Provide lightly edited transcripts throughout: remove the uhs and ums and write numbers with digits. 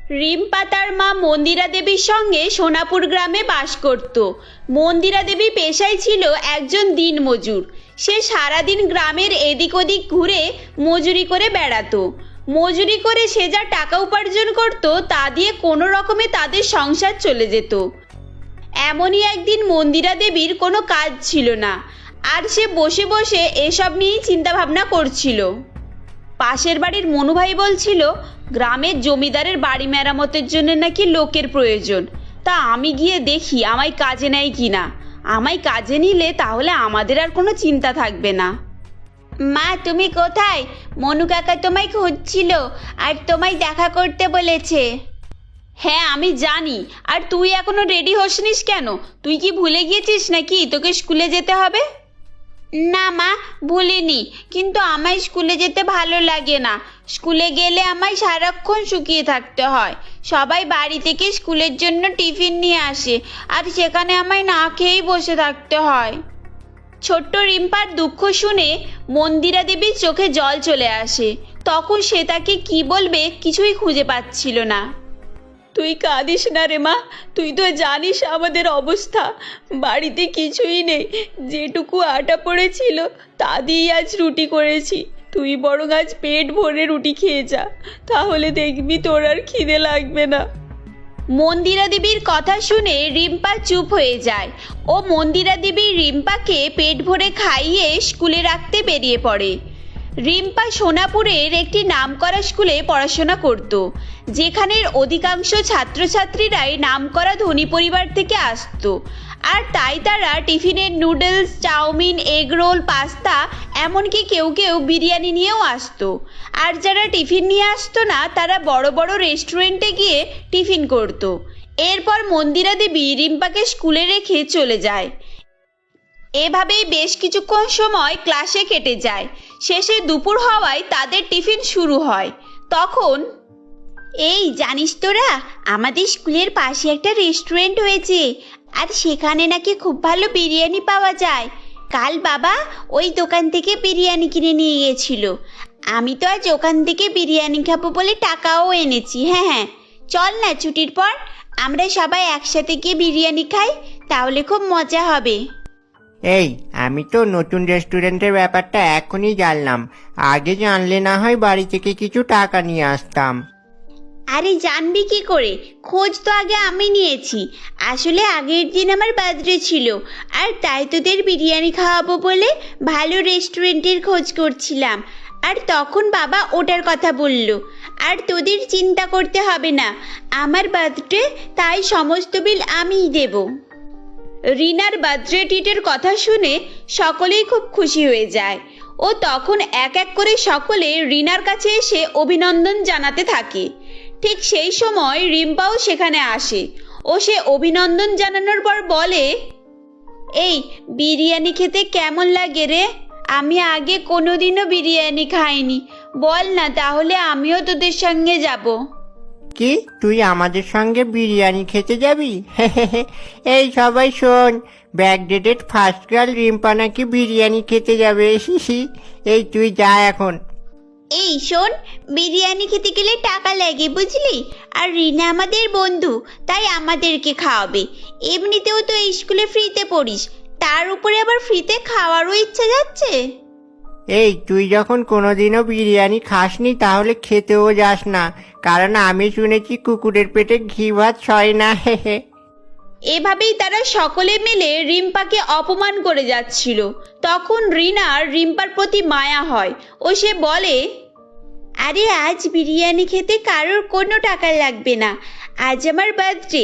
রিম্পা তার মা মন্দিরা দেবীর সঙ্গে সোনাপুর গ্রামে বাস করত। মন্দিরা দেবী পেশায় ছিল একজন দিনমজুর। সে সারাদিন গ্রামের এদিক ওদিক ঘুরে মজুরি করে বেড়াতো। মজুরি করে সে যা টাকা উপার্জন করত তা দিয়ে কোনো রকমে তাদের সংসার চলে যেত। এমনই একদিন মন্দিরা দেবীর কোনো কাজ ছিল না, আর সে বসে বসে এসব নিয়েই চিন্তা ভাবনা করছিল। পাশের বাড়ির মনুভাই বলছিল গ্রামের জমিদারের বাড়ি মেরামতের জন্য নাকি লোকের প্রয়োজন। তা আমি গিয়ে দেখি আমায় কাজে নেয় কিনা। আমায় কাজে নিলে তাহলে আমাদের আর কোনো চিন্তা থাকবে না। মা, তুমি কোথায়? মনু কাকা তোমায় খুঁজছিল আর তোমায় দেখা করতে বলেছে। হ্যাঁ আমি জানি, আর তুই এখনো রেডি হসনিস কেন? তুই কি ভুলে গিয়েছিস নাকি তোকে স্কুলে যেতে হবে? না মা, ভুলিনি, কিন্তু আমায় স্কুলে যেতে ভালো লাগে না। স্কুলে গেলে আমায় সারাক্ষণ শুকিয়ে থাকতে হয়। সবাই বাড়ি থেকে স্কুলের জন্য টিফিন নিয়ে আসে, আর সেখানে আমায় না খেয়েই বসে থাকতে হয়। ছোট্ট রিম্পার দুঃখ শুনে মন্দিরা দেবীর চোখে জল চলে আসে। তখন সে তাকে কি বলবে কিছুই খুঁজে পাচ্ছিল না। তুই কাঁদিস না রে মা, তুই তো জানিস আমাদের অবস্থা। বাড়িতে কিছুই নেই, যেটুকু আটা পড়েছিল তা দিয়েই আজ রুটি করেছি। তুই বরং আজ পেট ভরে রুটি খেয়ে যা, তাহলে দেখবি তোর আর খিদে লাগবে না। মন্দিরা দেবীর কথা শুনে রিম্পা চুপ হয়ে যায়। ও মন্দিরা দেবী রিম্পাকে পেট ভরে খাইয়ে স্কুলে রাখতে বেরিয়ে পড়ে। রিম্পা সোনাপুরের একটি নামকরা স্কুলে পড়াশোনা করত, যেখানের অধিকাংশ ছাত্রছাত্রীরাই নামকরা ধনী পরিবার থেকে আসতো। আর তাই তারা টিফিনের নুডলস, চাউমিন, এগরোল, পাস্তা, এমনকি কেউ কেউ বিরিয়ানি নিয়েও আসতো। আর যারা টিফিন নিয়ে আসতো না তারা বড় বড় রেস্টুরেন্টে গিয়ে টিফিন করত। এরপর মন্দিরা দেবী রিম্পাকে স্কুলে রেখে চলে যায়। এভাবেই বেশ কিছুক্ষণ সময় ক্লাসে কেটে যায়। শেষে দুপুর হওয়ায় তাদের টিফিন শুরু হয়। তখন, এই জানিস তোরা, আমাদের স্কুলের পাশে একটা রেস্টুরেন্ট হয়েছে, আর সেখানে নাকি খুব ভালো বিরিয়ানি পাওয়া যায়। কাল বাবা ওই দোকান থেকে বিরিয়ানি কিনে নিয়ে গিয়েছিল। আমি তো আজ ওখান থেকে বিরিয়ানি খাবো বলে টাকাও এনেছি। হ্যাঁ হ্যাঁ, চল না ছুটির পর আমরা সবাই একসাথে গিয়ে বিরিয়ানি খাই, তাহলে খুব মজা হবে। এই, আমি তো নতুন রেস্টুরেন্টের ব্যাপারটা এখনই জানলাম। আগে জানলে না হয় বাড়ি থেকে কিছু টাকা নিয়ে আসতাম। আরে জানবি কি করে? খোঁজ তো আগে আমি নিয়েছি। আসলে আগের দিন আমার বার্থডে ছিল, আর তাই তোদের বিরিয়ানি খাওয়াবো বলে ভালো রেস্টুরেন্টের খোঁজ করছিলাম। আর তখন বাবা ওটার কথা বলল। আর তোদের চিন্তা করতে হবে না, আমার বার্থডে, তাই সমস্ত বিল আমিই দেব। রিনার বার্থডে ট্রিটের কথা শুনে সকলেই খুব খুশি হয়ে যায়। ও তখন এক এক করে সকলে রিনার কাছে এসে অভিনন্দন জানাতে থাকে। ঠিক সেই সময় রিম্পাও সেখানে আসে। ও সে অভিনন্দন জানানোর পর বলে, এই বিরিয়ানি খেতে কেমন লাগে রে? আমি আগে কোনোদিনও বিরিয়ানি খাইনি। বল না, তাহলে আমিও তোদের সঙ্গে যাব। কি, তুই আমাদের সঙ্গে বিরিয়ানি খেতে যাবি? এই সবাই শোন, ব্যাকডেটেড ফার্স্ট গার্ল রিম্পা নাকি বিরিয়ানি খেতে যাবে। এই তুই যা এখন। এই শোন, বিরিয়ানি খেতে গেলে টাকা লাগে বুঝলি? আর রিনা আমাদের বন্ধু, তাই আমাদেরকে খাওয়াবে। এমনিতেও তো এই স্কুলে ফ্রিতে পড়িস, তার উপরে আবার ফ্রিতে খাওয়ারও ইচ্ছা যাচ্ছে। এই, তুই যখন কোনোদিনও বিরিয়ানি খাসনি তাহলে খেতেও যাস না, কারণ আমি শুনেছি কুকুরের পেটে ঘি ভাত সয় না। এভাবেই তারা সকলে মিলে রিম্পাকে অপমান করে যাচ্ছিল। তখন রিনার রিম্পার প্রতি মায়া হয় ও সে বলে, আরে আজ বিরিয়ানি খেতে কারোর কোনো টাকা লাগবে না। আজ আমার বার্থডে,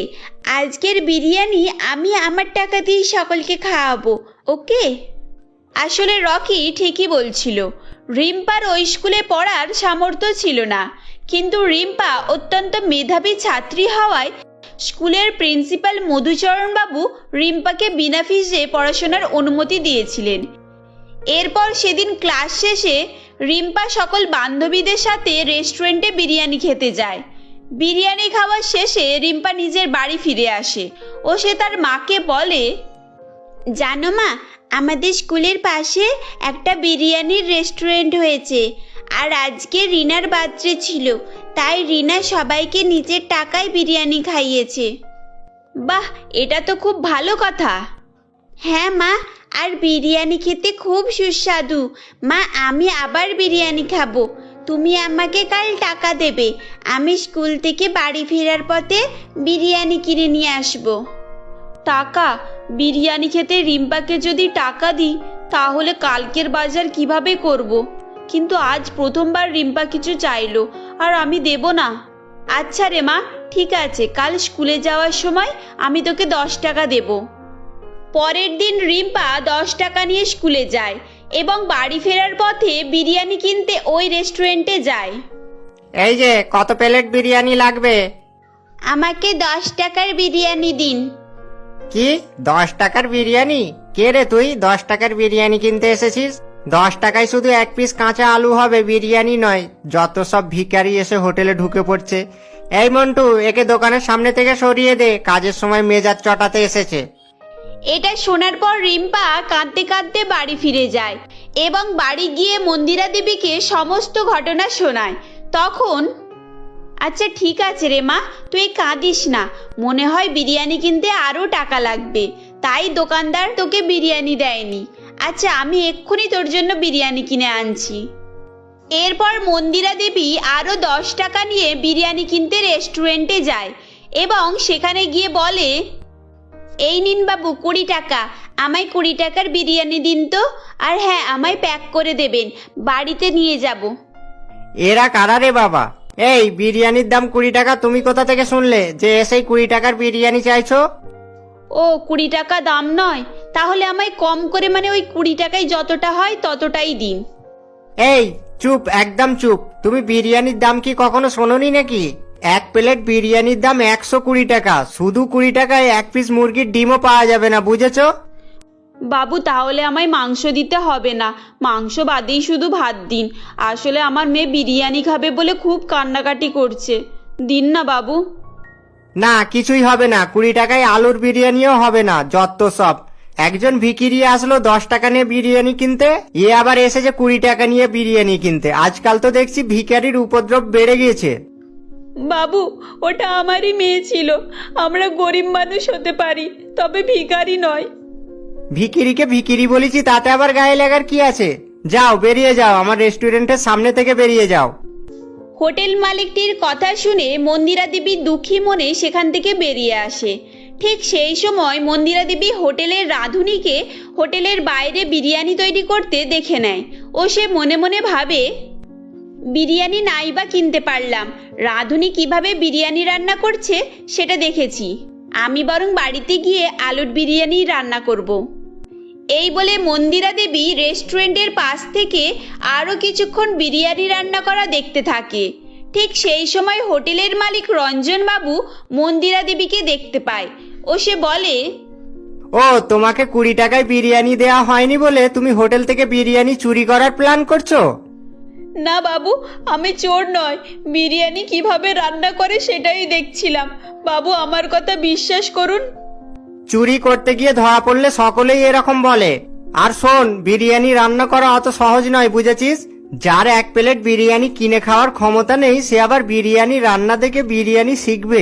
আজকের বিরিয়ানি আমি আমার টাকা দিয়ে সকলকে খাওয়াবো, ওকে? আসলে রকি ঠিকই বলছিল। রিম্পার ওই স্কুলে পড়ার সামর্থ্য ছিল না, কিন্তু রিম্পা অত্যন্ত মেধাবী ছাত্রী হওয়ায় স্কুলের প্রিন্সিপাল মধুচরণ বাবু রিম্পাকে বিনা ফিসে পড়াশোনার অনুমতি দিয়েছিলেন। এরপর সেদিন ক্লাস শেষে রিম্পা সকল বান্ধবীদের সাথে রেস্টুরেন্টে বিরিয়ানি খেতে যায়। বিরিয়ানি খাওয়া শেষে রিম্পা নিজের বাড়ি ফিরে আসে ও সে তার মাকে বলে, জানো মা, আমাদের স্কুলের পাশে একটা বিরিয়ানির রেস্টুরেন্ট হয়েছে, আর আজকে রিনার বার্থডে ছিল, তাই রিনা সবাইকে নিজের টাকায় বিরিয়ানি খাইয়েছে। বাহ, এটা তো খুব ভালো কথা। হ্যাঁ মা, আর বিরিয়ানি খেতে খুব সুস্বাদু। মা, আমি আবার বিরিয়ানি খাবো। তুমি আমাকে কাল টাকা দেবে। আমি স্কুল থেকে বাড়ি ফেরার পথে বিরিয়ানি কিনে নিয়ে আসবো। টাকা? বিরিয়ানি খেতে রিম্পাকে যদি টাকা দিই তাহলে কালকের বাজার কিভাবে করব? কিন্তু আজ প্রথমবার রিম্পা কিছু চাইলো আর আমি দেব না। আচ্ছা রে মা, ঠিক আছে, কাল স্কুলে যাওয়ার সময় আমি তোকে 10 টাকা দেব। পরের দিন রিম্পা 10 টাকা নিয়ে স্কুলে যায় এবং বাড়ি ফেরার পথে বিরিয়ানি কিনতে ওই রেস্টুরেন্টে যায়। এই যে, কত প্লেট বিরিয়ানি লাগবে? আমাকে 10 টাকার বিরিয়ানি দিন। কি 10 টাকার বিরিয়ানি? কে রে তুই 10 টাকার বিরিয়ানি কিনতে এসেছিস? 10 টাকায় শুধু এক পিস কাঁচা আলু হবে, বিরিয়ানি নয়। যত সব ভিখারি এসে হোটেলে ঢুকে পড়ছে। এই মন্টু, একে দোকানের সামনে থেকে সরিয়ে দে, কাজের সময় মেজাজ চটাতে এসেছে। এটা শোনার পর রিম্পা কাঁদতে কাঁদতে বাড়ি ফিরে যায় এবং বাড়ি গিয়ে মন্দিরা দেবীকে সমস্ত ঘটনা শোনায়। তখন, আচ্ছা ঠিক আছে রে মা, তুই কাঁদিস না। মনে হয় বিরিয়ানি কিনতে আরও টাকা লাগবে, তাই দোকানদার তোকে বিরিয়ানি দেয়নি। আচ্ছা, আমি এক্ষুনি তোর জন্য বিরিয়ানি কিনে আনছি। এরপর মন্দিরা দেবী আরও 10 টাকা নিয়ে বিরিয়ানি কিনতে রেস্টুরেন্টে যায় এবং সেখানে গিয়ে বলে, এই নিন বাবু 20 টাকা, আমায় 20 টাকার বিরিয়ানি দিন তো। আর হ্যাঁ, আমায় প্যাক করে দেবেন, বাড়িতে নিয়ে যাব। এরা কারা রে বাবা? এই বিরিয়ানির দাম 20 টাকা, তুমি কোথা থেকে শুনলে যে এসেই 20 টাকার বিরিয়ানি চাইছো? ও, 20 টাকা দাম নয়? তাহলে আমায় কম করে, মানে ওই 20 টাকায় যতটা হয় ততটাই দিন। এই চুপ, একদম চুপ। তুমি বিরিয়ানির দাম কি কখনো শোনোনি নাকি? এক প্লেট বিরিয়ানির দাম 120 টাকা। শুধু 20 টাকায় এক পিস মুরগির ডিমও পাওয়া যাবে না, বুঝেছো? বাবু, তাহলে আমায় মাংস দিতে হবে না, মাংস বাদেই শুধু ভাত দিন। আসলে আমার মেয়ে বিরিয়ানি খাবে বলে খুব কান্নাকাটি করছে। দিন না বাবু। না, কিছুই হবে না। 20 টাকায় আলুর বিরিয়ানিও হবে না, যত সব। একজন ভিখিরি আসলো 10 টাকা নিয়ে বিরিয়ানি কিনতে, এ আবার এসেছে 20 টাকা নিয়ে বিরিয়ানি কিনতে। আজকাল তো দেখছি ভিখারির উপদ্রব বেড়ে গিয়েছে। বাবু, ওটা আমারই মেয়ে ছিল। আমরা গরিব মানুষ হতে পারি, তবে ভিখারি নয়। ভিখিরিকে ভিখিরি বলেছি, তাতে আবার গায়ে লাগার কি আছে? যাও, বেরিয়ে যাও, আমার রেস্টুরেন্টের সামনে থেকে বেরিয়ে যাও। হোটেল মালিকটির কথা শুনে মন্দিরা দেবী দুঃখী মনে সেখান থেকে বেরিয়ে আসে। ঠিক সেই সময় মন্দিরা দেবী হোটেলের রাঁধুনিকে হোটেলের বাইরে বিরিয়ানি তৈরি করতে দেখে নেয় ও সে মনে মনে ভাবে, বিরিয়ানি নাই বা কিনতে পারলাম, রাঁধুনি কিভাবে বিরিয়ানি রান্না করছে সেটা দেখেছি। আমি বরং বাড়িতে গিয়ে আলুর বিরিয়ানি রান্না করব। এই বলে মন্দিরা দেবী রেস্টুরেন্টের পাশ থেকে আরও কিছুক্ষণ বিরিয়ানি রান্না করা দেখতে থাকে। ঠিক সেই সময় হোটেলের মালিক রঞ্জন বাবু মন্দিরা দেবীকে দেখতে পায় ও সে বলে, ও, তোমাকে 20 টাকায় বিরিয়ানি দেওয়া হয়নি বলে তুমি হোটেল থেকে বিরিয়ানি চুরি করার প্ল্যান করছো? না বাবু, আমি চোর নয়, বিরিয়ানি কিভাবে রান্না করে সেটাই দেখছিলাম। বাবু, আমার কথা বিশ্বাস করুন। চুরি করতে গিয়ে ধরা পড়লে সকলেই এরকম বলে। আর শোন, বিরিয়ানি রান্না করা অত সহজ নয়, বুঝেছিস? যার এক প্লেট বিরিয়ানি কিনে খাওয়ার ক্ষমতা নেই, সে আবার বিরিয়ানি রান্না দেখে বিরিয়ানি শিখবে?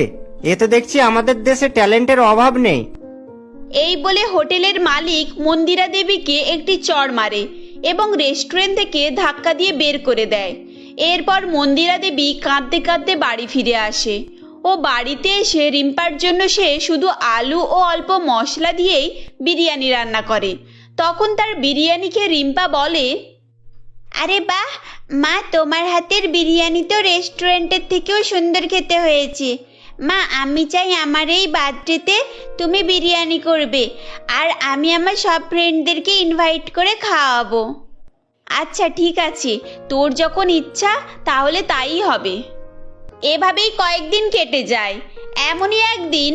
এ তো দেখছি আমাদের দেশে ট্যালেন্টের অভাব নেই। এই বলে হোটেলের মালিক মন্দিরা দেবীকে একটি চড় মারে এবং রেস্টুরেন্ট থেকে ধাক্কা দিয়ে বের করে দেয়। এরপর মন্দিরা দেবী কাঁদতে কাঁদতে বাড়ি ফিরে আসে ও বাড়িতে এসে রিম্পার জন্য সে শুধু আলু ও অল্প মশলা দিয়েই বিরিয়ানি রান্না করে। তখন তার বিরিয়ানি খেয়ে রিম্পা বলে, আরে বাহ মা, তোমার হাতের বিরিয়ানি তো রেস্টুরেন্টের থেকেও সুন্দর খেতে হয়েছে। মা, আমি চাই আমার এই বার্থডেতে তুমি বিরিয়ানি করবে আর আমি আমার সব ফ্রেন্ডদেরকে ইনভাইট করে খাওয়াবো। আচ্ছা ঠিক আছে, তোর যখন ইচ্ছা তাহলে তাই হবে। এভাবেই কয়েকদিন কেটে যায়। এমনই একদিন,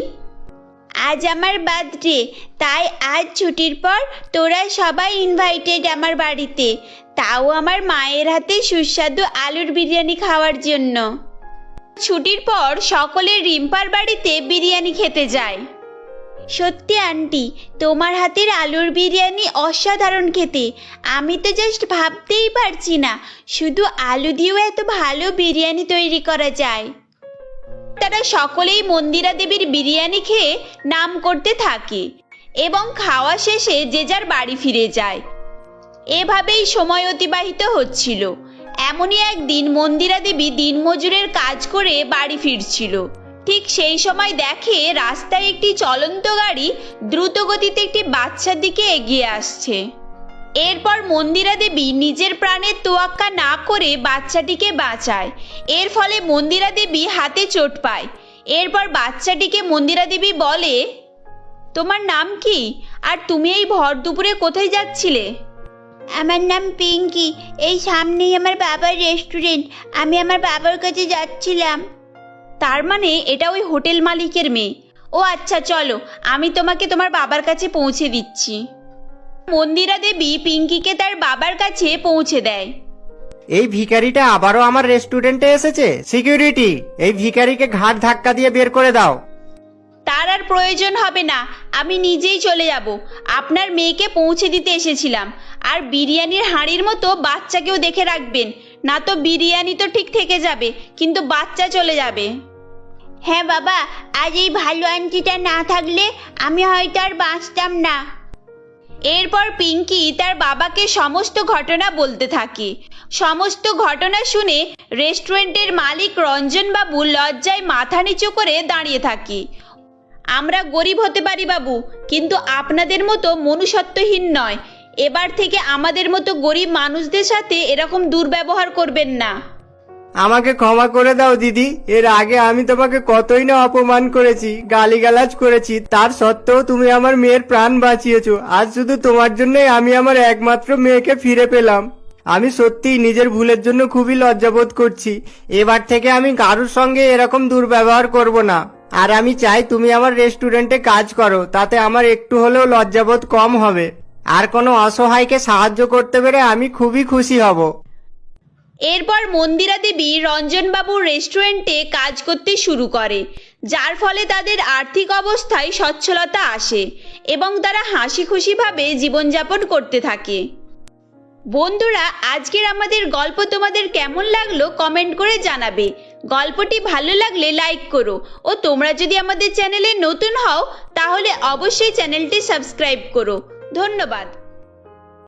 আজ আমার বার্থডে, তাই আজ ছুটির পর তোরা সবাই ইনভাইটেড আমার বাড়িতে, তাও আমার মায়ের হাতে সুস্বাদু আলুর বিরিয়ানি খাওয়ার জন্য। ছুটির পর সকলে রিম্পার বাড়িতে বিরিয়ানি খেতে যায়। সত্যি আন্টি, তোমার হাতের আলুর বিরিয়ানি অসাধারণ খেতে। আমি তো জাস্ট ভাবতেই পারছি না শুধু আলু দিয়েও এত ভালো বিরিয়ানি তৈরি করা যায়। তারা সকলেই মন্দিরা দেবীর বিরিয়ানি খেয়ে নাম করতে থাকে এবং খাওয়া শেষে যে যার বাড়ি ফিরে যায়। এভাবেই সময় অতিবাহিত হচ্ছিল। এমনই একদিন মন্দিরা দেবী দিনমজুরের কাজ করে বাড়ি ফিরছিল। ঠিক সেই সময় দেখে রাস্তায় একটি চলন্ত গাড়ি দ্রুত গতিতে একটি বাচ্চার দিকে এগিয়ে আসছে। এরপর মন্দিরা দেবী নিজের প্রাণের তোয়াক্কা না করে বাচ্চাটিকে বাঁচায়। এর ফলে মন্দিরা দেবী হাতে চোট পায়। এরপর বাচ্চাটিকে মন্দিরা দেবী বলে, তোমার নাম কি, আর তুমি এই ভর দুপুরে কোথায় যাচ্ছিলে? আমার নাম পিঙ্কি, এই সামনেই আমার বাবার রেস্টুরেন্ট, আমি আমার বাবার কাছে যাচ্ছিলাম। তার মানে এটা ওই হোটেল মালিকের মেয়ে। ও আচ্ছা, চলো আমি তোমাকে তোমার বাবার কাছে পৌঁছে দিচ্ছি। মন্দিরা দেবী পিঙ্কিকে তার বাবার কাছে পৌঁছে দেয়। এই ভিখারিটা আবারও আমার রেস্টুরেন্টে এসেছে। সিকিউরিটি, এই ভিখারিকে ঘাট ধাক্কা দিয়ে বের করে দাও। তার আর প্রয়োজন হবে না, আমি নিজেই চলে যাব। আপনার মেয়েকে পৌঁছে দিতে এসেছিলাম। আর বিরিয়ানির হাঁড়ির মতো বাচ্চাকেও দেখে রাখবেন, না তো বিরিয়ানি তো ঠিক থেকে যাবে কিন্তু বাচ্চা চলে যাবে। হ্যাঁ বাবা, আজ এই ভালো আন্টিটা না থাকলে আমি হয়তো আর বাঁচতাম না। এরপর পিঙ্কি তার বাবাকে সমস্ত ঘটনা বলতে থাকে। সমস্ত ঘটনা শুনে রেস্টুরেন্টের মালিক রঞ্জনবাবু লজ্জায় মাথা নিচু করে দাঁড়িয়ে থাকে। আমরা গরিব হতে পারি বাবু, কিন্তু আপনাদের মতো মনুষ্যত্বহীন নয়। এবার থেকে আমাদের মতো গরিব মানুষদের সাথে এরকম দুর্ব্যবহার করবেন না। আমাকে ক্ষমা করে দাও দিদি, এর আগে আমি তোমাকে কতই না অপমান করেছি, গালিগালাজ করেছি, তার সত্ত্বেও তুমি আমার মেয়ের প্রাণ বাঁচিয়েছো। আজ শুধু তোমার জন্যই আমি আমার একমাত্র মেয়েকে ফিরে পেলাম। আমি সত্যিই নিজের ভুলের জন্য খুবই লজ্জাবোধ করছি। এবার থেকে আমি কারোর সঙ্গে এরকম দুর্ব্যবহার করব না। আর আমি চাই তুমি আমার রেস্টুরেন্টে কাজ করো, তাতে আমার একটু হলেও লজ্জাবোধ কম হবে। আর কোনো অসহায়কে সাহায্য করতে পেরে আমি খুবই খুশি হব। এরপর মন্দিরা দেবী রঞ্জনবাবুর রেস্টুরেন্টে কাজ করতে শুরু করে, যার ফলে তাদের আর্থিক অবস্থায় সচ্ছলতা আসে এবং তারা হাসি খুশিভাবে জীবনযাপন করতে থাকে। বন্ধুরা, আজকের আমাদের গল্প তোমাদের কেমন লাগলো কমেন্ট করে জানাবে। গল্পটি ভালো লাগলে লাইক করো, ও তোমরা যদি আমাদের চ্যানেলে নতুন হও তাহলে অবশ্যই চ্যানেলটি সাবস্ক্রাইব করো। ধন্যবাদ।